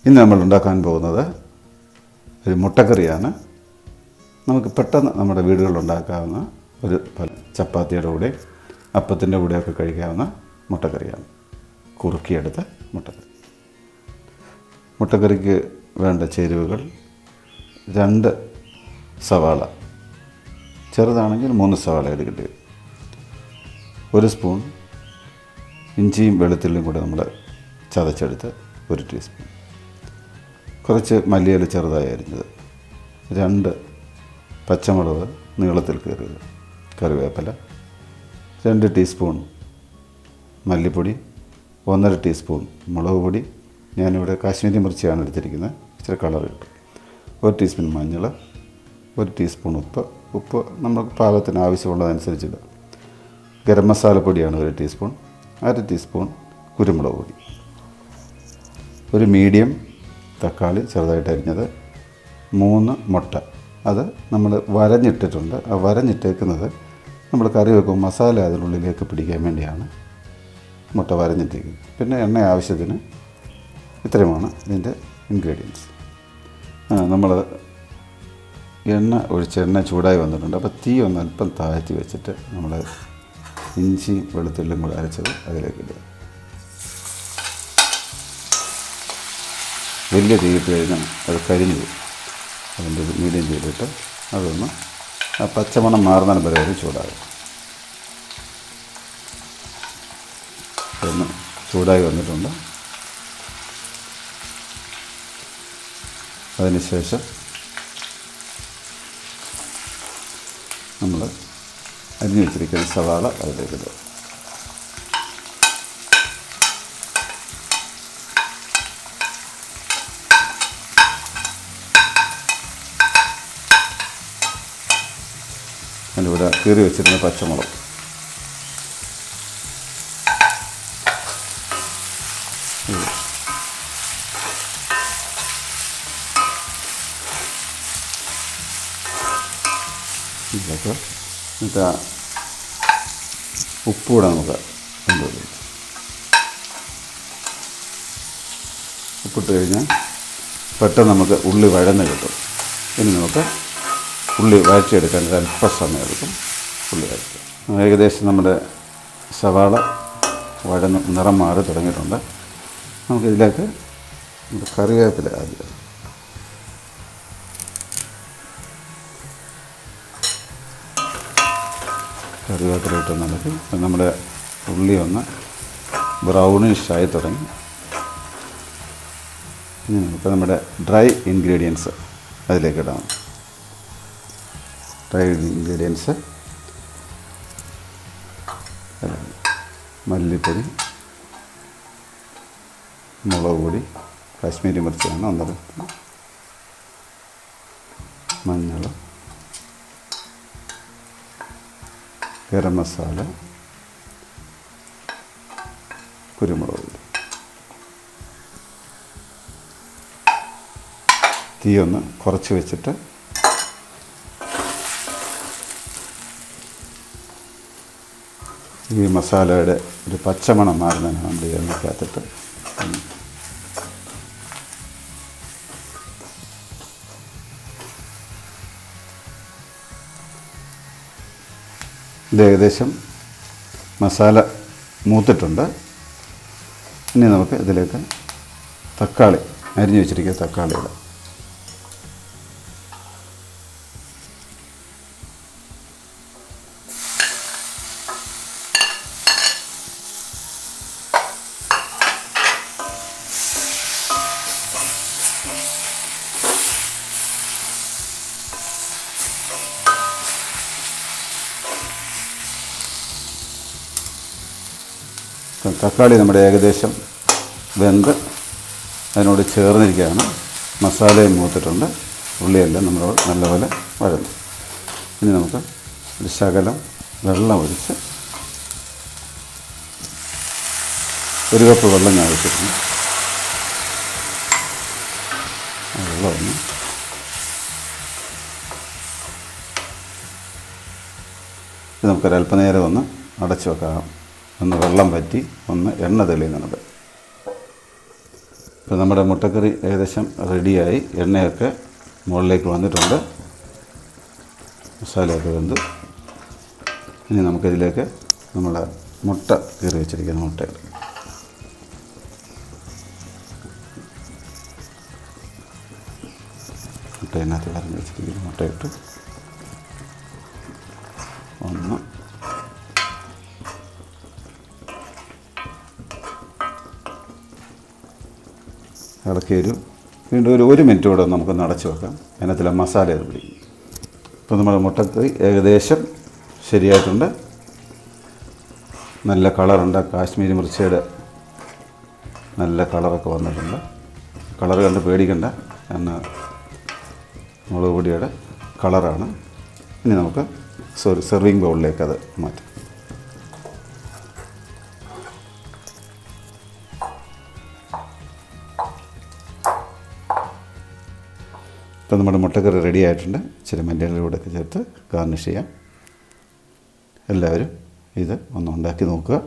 ഇന്ന് നമ്മൾ ഉണ്ടാക്കാൻ പോകുന്നത് ഒരു മുട്ടക്കറിയാണ്. നമുക്ക് പെട്ടെന്ന് നമ്മുടെ വീടുകളിൽ ഉണ്ടാക്കാവുന്ന ഒരു ചപ്പാത്തിയുടെ കൂടെ അപ്പത്തിൻ്റെ കൂടെയൊക്കെ കഴിക്കാവുന്ന മുട്ടക്കറിയാണ്. കുറുക്കിയെടുത്ത മുട്ടക്കറി. മുട്ടക്കറിക്ക് വേണ്ട ചേരുവകൾ: 2 സവാള, ചെറുതാണെങ്കിൽ 3 സവാള എടുക്കേണ്ടി വരും. 1 സ്പൂൺ ഇഞ്ചിയും വെളുത്തുള്ളിയും കൂടെ നമ്മൾ ചതച്ചെടുത്ത് 1 ടീസ്പൂൺ. കുറച്ച് മല്ലിയില ചെറുതായി അരിഞ്ഞത്, 2 പച്ചമുളക് നീളത്തിൽ കീറിയത്, കറിവേപ്പില, 2 ടീസ്പൂൺ മല്ലിപ്പൊടി, 1.5 ടീസ്പൂൺ മുളക് പൊടി. ഞാനിവിടെ കാശ്മീരി മിർച്ചിയാണ് എടുത്തിരിക്കുന്നത്, ഇച്ചിരി കളർ കിട്ടും. 1 ടീസ്പൂൺ മഞ്ഞൾ, 1 ടീസ്പൂൺ ഉപ്പ് നമുക്ക് പാകത്തിന് ആവശ്യമുള്ളതനുസരിച്ചിടുക. ഗരം മസാലപ്പൊടിയാണ് 1 ടീസ്പൂൺ, 1/2 ടീസ്പൂൺ കുരുമുളക് പൊടി. ഒരു മീഡിയം തക്കാളി ചെറുതായിട്ട് അരിഞ്ഞത്, 3 മുട്ട. അത് നമ്മൾ വരഞ്ഞിട്ടിട്ടുണ്ട്. ആ വരഞ്ഞിട്ടേക്കുന്നത് നമ്മൾ കറി വെക്കുമ്പോൾ മസാല അതിനുള്ളിലേക്ക് പിടിക്കാൻ വേണ്ടിയാണ് മുട്ട വരഞ്ഞിട്ടേക്കുന്നത്. പിന്നെ എണ്ണ ആവശ്യത്തിന്. ഇത്രയുമാണ് ഇതിൻ്റെ ഇൻഗ്രീഡിയൻസ്. നമ്മൾ എണ്ണ ചൂടായി വന്നിട്ടുണ്ട്. അപ്പോൾ തീ ഒന്ന് അല്പം താഴ്ത്തി വെച്ചിട്ട് നമ്മൾ ഇഞ്ചിയും വെളുത്തുള്ളിയും കൂടെ അരച്ചത് അതിലേക്ക് ഇടുക. വലിയ തീയിട്ട് കഴിഞ്ഞാൽ അത് കരിഞ്ഞു പോകും. അതിൻ്റെ മീഡിയം ചെയ്തിട്ട് അതൊന്ന് ആ പച്ചമണം മാറുന്ന വരെ ചൂടാകും. ഒന്ന് ചൂടായി വന്നിട്ടുണ്ട്. അതിനുശേഷം നമ്മൾ അരിഞ്ഞു വെച്ചിരിക്കുന്ന സവാള അതിലേക്ക് ഇടുക. അതിലിവിടെ കീറി വെച്ചിരുന്ന പച്ചമുളക്, ഇതൊക്കെ എന്നിട്ട് ഉപ്പൂടെ നമുക്ക് കൊണ്ടുവരും. ഉപ്പിട്ട് കഴിഞ്ഞാൽ പെട്ടെന്ന് നമുക്ക് ഉള്ളി വഴന്ന് കിട്ടും. ഇനി നമുക്ക് ഉള്ളി വഴറ്റിയെടുക്കാൻ ഒരല്പ സമയം എടുക്കും. ഉള്ളി വഴറ്റുക. ഏകദേശം നമ്മുടെ സവാള വഴന്ന് നിറം മാറി തുടങ്ങിയിട്ടുണ്ട്. നമുക്കിതിലേക്ക് കറിവേപ്പില ആദ്യം. കറിവേപ്പില ഇട്ട് നമുക്ക് നമ്മുടെ ഉള്ളി ഒന്ന് ബ്രൗണിഷായി തുടങ്ങി. ഇനി നമുക്ക് നമ്മുടെ ഡ്രൈ ഇൻഗ്രീഡിയൻസ് അതിലേക്ക് ഇടാം. ഡ്രൈ ഇൻഗ്രീഡിയൻസ്: മല്ലിപ്പൊടി, മുളക് പൊടി, കാശ്മീരി മിർച്ചിയാണ് 1.5, മഞ്ഞൾ, ഗരം മസാല, കുരുമുളക് പൊടി. തീ ഒന്ന് കുറച്ച് വെച്ചിട്ട് ഈ മസാലയുടെ ഒരു പച്ചമണം മാറുന്നതിന് നമ്മൾ ഈ എണ്ണയ്ക്കകത്തിട്ട് ഇത് ഏകദേശം മസാല മൂത്തിട്ടുണ്ട്. ഇനി നമുക്ക് ഇതിലേക്ക് തക്കാളി, അരിഞ്ഞു വെച്ചിരിക്കുന്ന തക്കാളി ഇടാം. തക്കാളി നമ്മുടെ ഏകദേശം വെന്ത് അതിനോട് ചേർന്നിരിക്കുകയാണ്. മസാലയും മൂത്തിട്ടുണ്ട്. ഉള്ളിയെല്ലാം നമ്മൾ നല്ലപോലെ വഴന്നു. ഇനി നമുക്ക് ഒരു ശകലം വെള്ളം ഒഴിച്ച്, 1 കപ്പ് വെള്ളം ഞാൻ ഒഴിച്ചിട്ടുണ്ട്. വെള്ളം ഒന്ന് നമുക്കൊരല്പനേരം ഒന്ന് അടച്ചു വെക്കാം. ഒന്ന് വെള്ളം വറ്റി ഒന്ന് എണ്ണ തെളിയുന്നുണ്ട്. ഇപ്പോൾ നമ്മുടെ മുട്ടക്കറി ഏകദേശം റെഡിയായി. എണ്ണയൊക്കെ മുകളിലേക്ക് വന്നിട്ടുണ്ട്. മസാലയൊക്കെ വെന്ത്. ഇനി നമുക്കിതിലേക്ക് നമ്മൾ മുട്ട കീറി വെച്ചിരിക്കുന്ന മുട്ട ഇടും. മുട്ട ഇതിനകത്ത് കറങ്ങി വെച്ചിരിക്കുന്ന മുട്ടയിട്ട് ഒന്ന് ഇളക്കി വീണ്ടും ഒരു മിനിറ്റ് കൂടെ നമുക്ക് അടച്ച് വെക്കാം. അതിനകത്തിലെ മസാല ഇത് പിടിക്കും. ഇപ്പോൾ നമ്മുടെ മുട്ടക്കറി ഏകദേശം ശരിയായിട്ടുണ്ട്. നല്ല കളറുണ്ട്. കാശ്മീരി മിർച്ചിയുടെ നല്ല കളറൊക്കെ വന്നിട്ടുണ്ട്. കളർ കണ്ട് പേടിക്കണ്ട, എന്നാൽ മുളക് പൊടിയുടെ കളറാണ്. ഇനി നമുക്ക് സെർവിങ് ബൗളിലേക്ക് അത് മാറ്റാം. ഇപ്പോൾ നമ്മുടെ മുട്ടക്കറി റെഡി ആയിട്ടുണ്ട്. ഇച്ചിരി മല്ലിയിലൂടെയൊക്കെ ചേർത്ത് ഗാർണിഷ് ചെയ്യാം. എല്ലാവരും ഇത് ഒന്ന് ഉണ്ടാക്കി നോക്കുക.